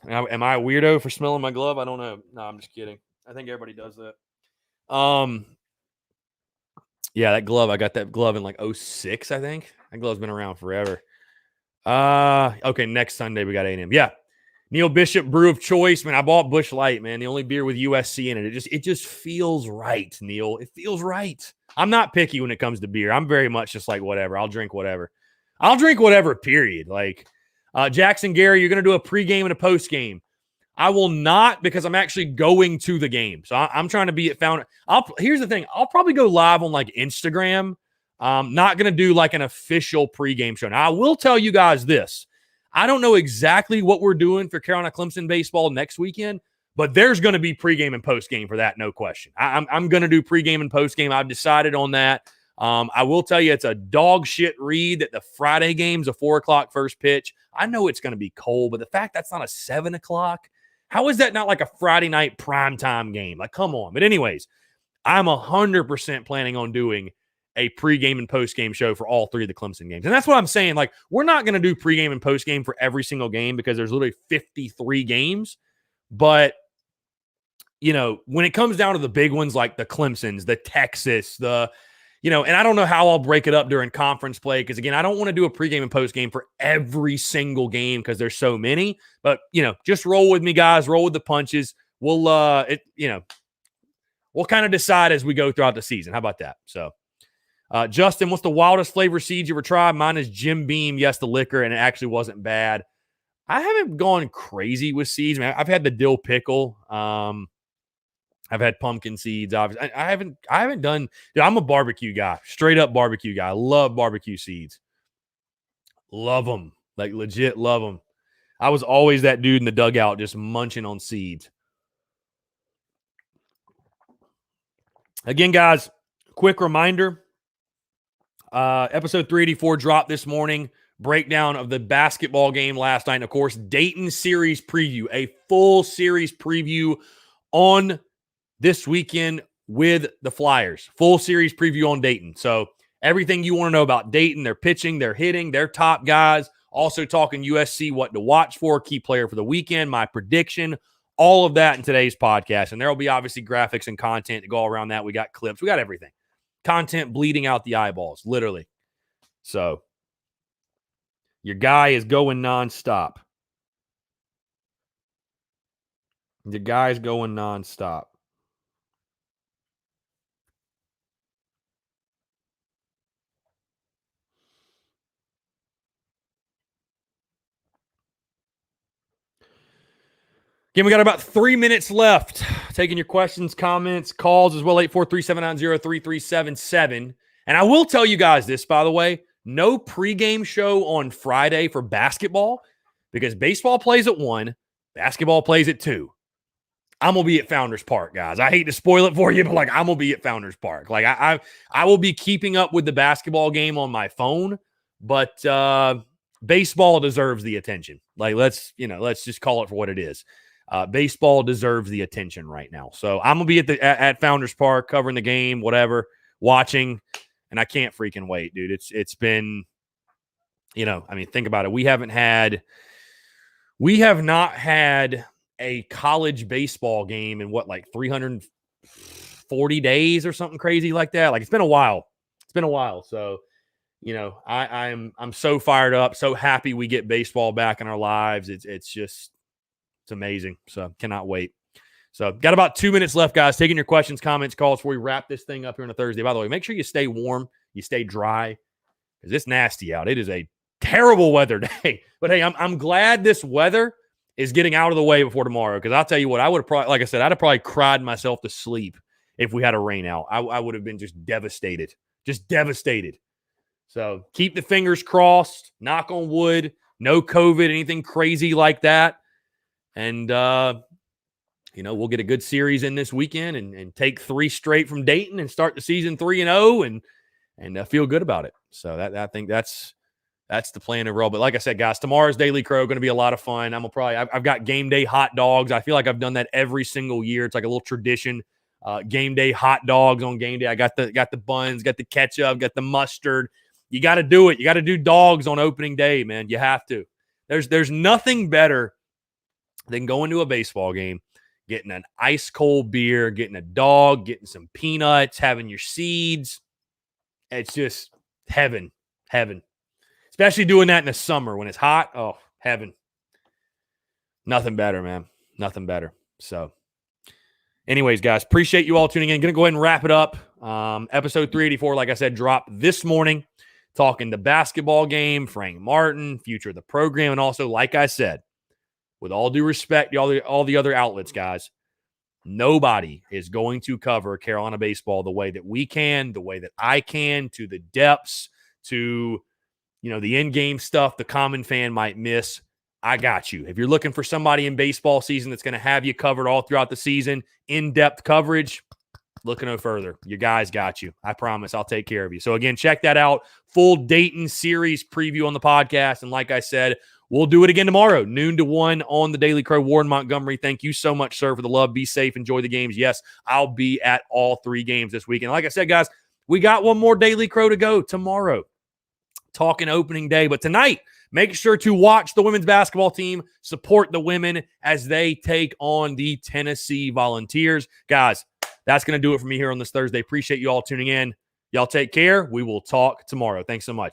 Am I a weirdo for smelling my glove? I don't know. No, I'm just kidding. I think everybody does that. Yeah, that glove. I got that glove in like 2006, I think. That glove's been around forever. Okay, next Sunday we got A&M. Yeah. Neil Bishop, brew of choice. Man, I bought Busch Light, man. The only beer with USC in it. It just feels right, Neil. It feels right. I'm not picky when it comes to beer. I'm very much just like whatever. I'll drink whatever. Period. Like Jackson Gary, you're going to do a pregame and a postgame. I will not, because I'm actually going to the game. So I'm trying to be at Fountain. Here's the thing. I'll probably go live on like Instagram. Not going to do like an official pregame show. Now, I will tell you guys this. I don't know exactly what we're doing for Carolina Clemson baseball next weekend, but there's going to be pregame and postgame for that, no question. I'm going to do pregame and postgame. I've decided on that. I will tell you it's a dog shit read that the Friday game's a 4:00 first pitch. I know it's going to be cold, but the fact that's not a 7:00, how is that not like a Friday night primetime game? Like, come on. But anyways, I'm 100% planning on doing a pregame and postgame show for all 3 of the Clemson games. And that's what I'm saying. Like, we're not going to do pregame and postgame for every single game because there's literally 53 games. But, you know, when it comes down to the big ones like the Clemsons, the Texas, and I don't know how I'll break it up during conference play because, again, I don't want to do a pregame and postgame for every single game because there's so many. But, just roll with me, guys. Roll with the punches. We'll kind of decide as we go throughout the season. How about that? So, Justin, what's the wildest flavor seeds you ever tried? Mine is Jim Beam. Yes, the liquor, and it actually wasn't bad. I haven't gone crazy with seeds. I mean, I've had the dill pickle. I've had pumpkin seeds. Obviously, I haven't done. Dude, I'm a barbecue guy, straight up barbecue guy. I love barbecue seeds. Love them, like legit love them. I was always that dude in the dugout just munching on seeds. Again, guys, quick reminder. Episode 384 dropped this morning. Breakdown of the basketball game last night. And of course, Dayton series preview, a full series preview on this weekend with the Flyers. Full series preview on Dayton. So everything you want to know about Dayton, their pitching, their hitting, their top guys. Also talking USC, what to watch for, key player for the weekend, my prediction, all of that in today's podcast. And there will be obviously graphics and content to go around that. We got clips. We got everything. Content bleeding out the eyeballs, literally. So your guy is going nonstop. The guy's going nonstop. Again, we got about 3 minutes left. Taking your questions, comments, calls as well, 843-790-3377. And I will tell you guys this, by the way, no pregame show on Friday for basketball because baseball plays at 1, basketball plays at 2. I'm going to be at Founders Park, guys. I hate to spoil it for you, but I'm going to be at Founders Park. I will be keeping up with the basketball game on my phone, but baseball deserves the attention. Let's just call it for what it is. Baseball deserves the attention right now. So I'm going to be at Founders Park covering the game, whatever, watching, and I can't freaking wait, dude. It's been, think about it. We have not had a college baseball game in 340 days or something crazy like that. It's been a while. So, I'm so fired up, so happy we get baseball back in our lives. It's amazing. So cannot wait. So got about 2 minutes left, guys. Taking your questions, comments, calls before we wrap this thing up here on a Thursday. By the way, make sure you stay warm, you stay dry, because it's nasty out. It is a terrible weather day. But hey, I'm glad this weather is getting out of the way before tomorrow. Because I'll tell you what, I would have probably, like I said, I'd have probably cried myself to sleep if we had a rain out. I would have been just devastated. So keep the fingers crossed, knock on wood, no COVID, anything crazy like that. And, we'll get a good series in this weekend and take 3 straight from Dayton and start the season 3-0 and feel good about it. So I think that's the plan overall. But like I said, guys, tomorrow's Daily Crow going to be a lot of fun. I've got game day hot dogs. I feel like I've done that every single year. It's like a little tradition. Game day hot dogs on game day. I got the buns, got the ketchup, got the mustard. You got to do it. You got to do dogs on opening day, man. You have to. There's nothing better than going to a baseball game, getting an ice cold beer, getting a dog, getting some peanuts, having your seeds. It's just heaven. Especially doing that in the summer when it's hot. Oh, heaven. Nothing better, man. Nothing better. So anyways, guys, appreciate you all tuning in. Going to go ahead and wrap it up. Episode 384, like I said, dropped this morning. Talking the basketball game, Frank Martin, future of the program, and also, like I said, with all due respect, all the other outlets, guys, nobody is going to cover Carolina baseball the way that we can, the way that I can, to the depths, to the in-game stuff the common fan might miss. I got you. If you're looking for somebody in baseball season that's going to have you covered all throughout the season, in-depth coverage, look no further. Your guys got you. I promise I'll take care of you. So again, check that out. Full Dayton series preview on the podcast. And like I said, we'll do it again tomorrow, noon to 1 on the Daily Crow. Warren Montgomery, thank you so much, sir, for the love. Be safe. Enjoy the games. Yes, I'll be at all 3 games this weekend. Like I said, guys, we got one more Daily Crow to go tomorrow. Talking opening day. But tonight, make sure to watch the women's basketball team, support the women as they take on the Tennessee Volunteers. Guys, that's going to do it for me here on this Thursday. Appreciate you all tuning in. Y'all take care. We will talk tomorrow. Thanks so much.